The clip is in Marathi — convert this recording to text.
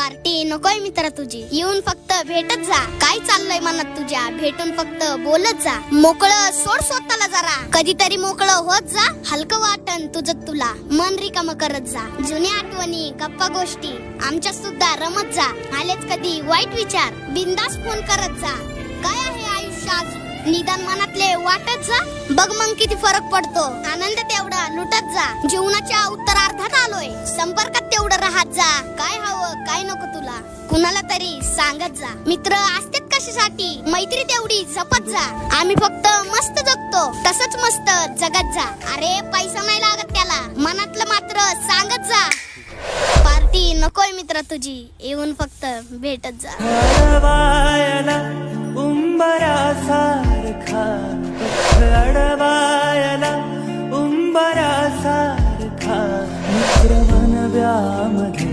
पार्टी नकोय मित्रा तुझी, येऊन फक्त भेटत जा. काय चाललंय मनात तुझ्या, भेटून फक्त बोलत जा. मोकळं सोड स्वतःला जरा, कधीतरी मोकळं होत जा. हलकं वाटन तुझं तुला, मन रिकाम करत जा. जुन्या आठवणी गप्पा गोष्टी आमच्या सुद्धा रमत जा. आलेच कधी वाईट विचार, बिंदास फोन करत जा. काय आहे आयुष्यात निदान मनातले वाटत जा. बघ मग किती फरक पडतो, आनंद तेवढा लुटत जा. जीवनाच्या उत्तरार्धात आलोय, संपर्कात तेवढं राहत जा. काय हवं काय नको तुला कुणाला तरी सांगत जा. मित्र असतात कशासाठी, मैत्री तेवढी जपत जा. आम्ही फक्त मस्त जगतो, तसंच मस्त जगत जा. अरे पैसा नाही लागत त्याला, मनातलं मात्र सांगत जा. पार्टी नकोय मित्र तुझी, येऊन फक्त भेटत जा. उंबरासारखा अडवायला उंबरासारखा मित्र बनव्यामध्ये